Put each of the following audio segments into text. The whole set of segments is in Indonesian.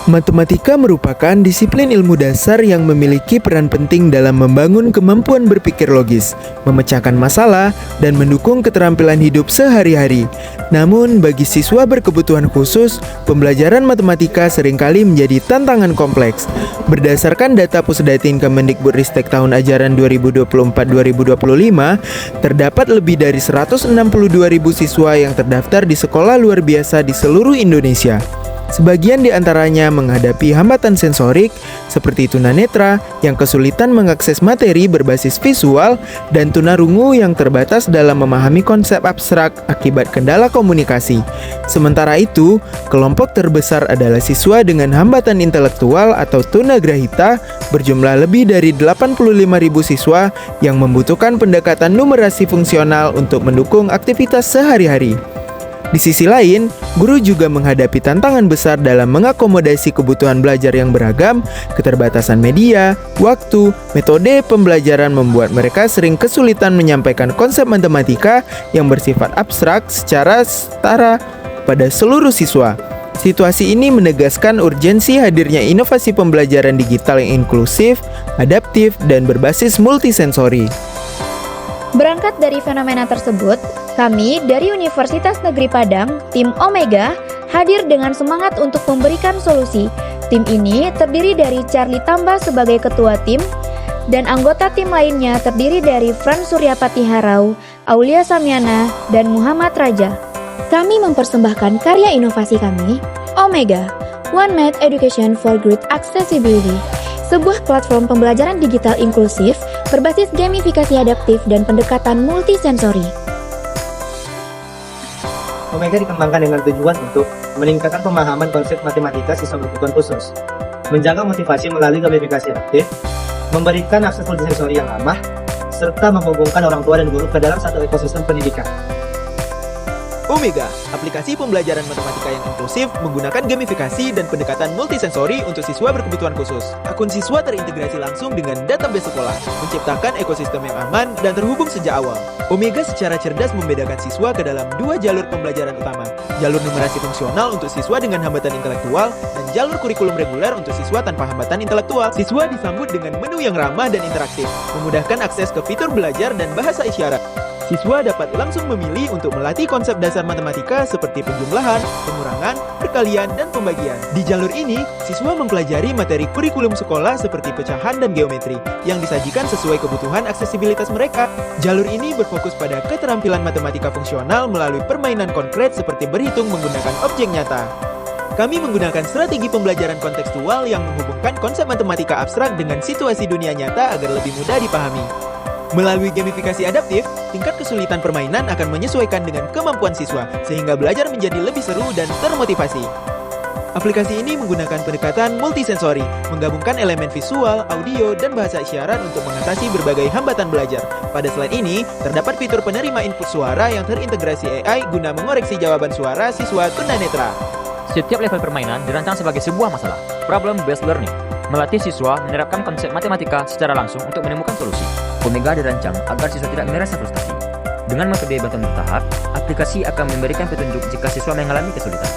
Matematika merupakan disiplin ilmu dasar yang memiliki peran penting dalam membangun kemampuan berpikir logis, memecahkan masalah, dan mendukung keterampilan hidup sehari-hari. Namun, bagi siswa berkebutuhan khusus, pembelajaran matematika seringkali menjadi tantangan kompleks. Berdasarkan data Pusdatin Kemendikbudristek tahun ajaran 2024-2025, terdapat lebih dari 162.000 siswa yang terdaftar di sekolah luar biasa di seluruh Indonesia. Sebagian di antaranya menghadapi hambatan sensorik seperti tunanetra yang kesulitan mengakses materi berbasis visual dan tunarungu yang terbatas dalam memahami konsep abstrak akibat kendala komunikasi. Sementara itu, kelompok terbesar adalah siswa dengan hambatan intelektual atau tunagrahita berjumlah lebih dari 85.000 siswa yang membutuhkan pendekatan numerasi fungsional untuk mendukung aktivitas sehari-hari. Di sisi lain, guru juga menghadapi tantangan besar dalam mengakomodasi kebutuhan belajar yang beragam, keterbatasan media, waktu, metode pembelajaran membuat mereka sering kesulitan menyampaikan konsep matematika yang bersifat abstrak secara setara pada seluruh siswa. Situasi ini menegaskan urgensi hadirnya inovasi pembelajaran digital yang inklusif, adaptif, dan berbasis multisensori. Berangkat dari fenomena tersebut, kami dari Universitas Negeri Padang, tim Omega, hadir dengan semangat untuk memberikan solusi. Tim ini terdiri dari Charlie Tamba sebagai ketua tim, dan anggota tim lainnya terdiri dari Frans Suryapati Harau, Aulia Samyana, dan Muhammad Raja. Kami mempersembahkan karya inovasi kami, Omega, One Math Education for Great Accessibility, sebuah platform pembelajaran digital inklusif berbasis gamifikasi adaptif dan pendekatan multisensori. Omega dikembangkan dengan tujuan untuk meningkatkan pemahaman konsep matematika siswa berkebutuhan khusus, menjaga motivasi melalui gamifikasi adaptif, memberikan akses multisensori yang ramah, serta menghubungkan orang tua dan guru ke dalam satu ekosistem pendidikan. Omega, aplikasi pembelajaran matematika yang inklusif menggunakan gamifikasi dan pendekatan multisensori untuk siswa berkebutuhan khusus. Akun siswa terintegrasi langsung dengan database sekolah, menciptakan ekosistem yang aman dan terhubung sejak awal. Omega secara cerdas membedakan siswa ke dalam dua jalur pembelajaran utama, jalur numerasi fungsional untuk siswa dengan hambatan intelektual dan jalur kurikulum reguler untuk siswa tanpa hambatan intelektual. Siswa disambut dengan menu yang ramah dan interaktif, memudahkan akses ke fitur belajar dan bahasa isyarat. Siswa dapat langsung memilih untuk melatih konsep dasar matematika seperti penjumlahan, pengurangan, perkalian, dan pembagian. Di jalur ini, siswa mempelajari materi kurikulum sekolah seperti pecahan dan geometri yang disajikan sesuai kebutuhan aksesibilitas mereka. Jalur ini berfokus pada keterampilan matematika fungsional melalui permainan konkret seperti berhitung menggunakan objek nyata. Kami menggunakan strategi pembelajaran kontekstual yang menghubungkan konsep matematika abstrak dengan situasi dunia nyata agar lebih mudah dipahami. Melalui gamifikasi adaptif, tingkat kesulitan permainan akan menyesuaikan dengan kemampuan siswa, sehingga belajar menjadi lebih seru dan termotivasi. Aplikasi ini menggunakan pendekatan multisensori, menggabungkan elemen visual, audio, dan bahasa isyarat untuk mengatasi berbagai hambatan belajar. Pada slide ini, terdapat fitur penerima input suara yang terintegrasi AI guna mengoreksi jawaban suara siswa tunanetra. Setiap level permainan dirancang sebagai sebuah masalah, problem-based learning, melatih siswa menerapkan konsep matematika secara langsung untuk menemukan solusi. Omega dirancang agar siswa tidak merasa frustasi. Dengan metode bantuan bertahap, aplikasi akan memberikan petunjuk jika siswa mengalami kesulitan.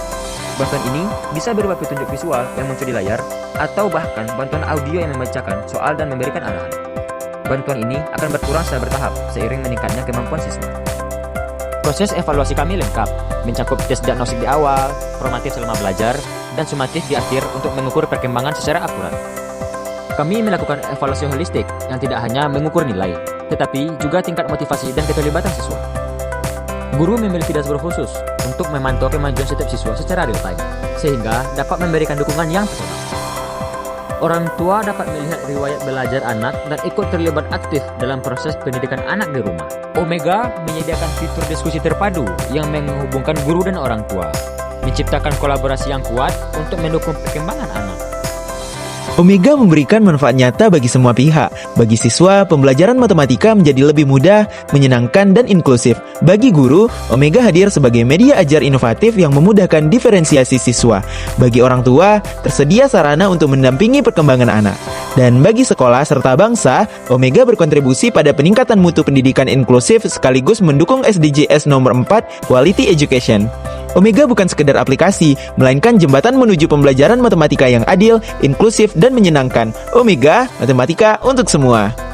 Bantuan ini bisa berupa petunjuk visual yang muncul di layar, atau bahkan bantuan audio yang membacakan soal dan memberikan arahan. Bantuan ini akan berkurang secara bertahap seiring meningkatnya kemampuan siswa. Proses evaluasi kami lengkap, mencakup tes diagnostik di awal, formatif selama belajar, dan sumatif di akhir untuk mengukur perkembangan secara akurat. Kami melakukan evaluasi holistik yang tidak hanya mengukur nilai, tetapi juga tingkat motivasi dan keterlibatan siswa. Guru memiliki dashboard khusus untuk memantau kemajuan setiap siswa secara real time, sehingga dapat memberikan dukungan yang personal. Orang tua dapat melihat riwayat belajar anak dan ikut terlibat aktif dalam proses pendidikan anak di rumah. Omega menyediakan fitur diskusi terpadu yang menghubungkan guru dan orang tua, menciptakan kolaborasi yang kuat untuk mendukung perkembangan anak. Omega memberikan manfaat nyata bagi semua pihak. Bagi siswa, pembelajaran matematika menjadi lebih mudah, menyenangkan, dan inklusif. Bagi guru, Omega hadir sebagai media ajar inovatif yang memudahkan diferensiasi siswa. Bagi orang tua, tersedia sarana untuk mendampingi perkembangan anak. Dan bagi sekolah serta bangsa, Omega berkontribusi pada peningkatan mutu pendidikan inklusif sekaligus mendukung SDGs nomor 4, Quality Education. Omega bukan sekedar aplikasi, melainkan jembatan menuju pembelajaran matematika yang adil, inklusif, dan menyenangkan. Omega, matematika untuk semua.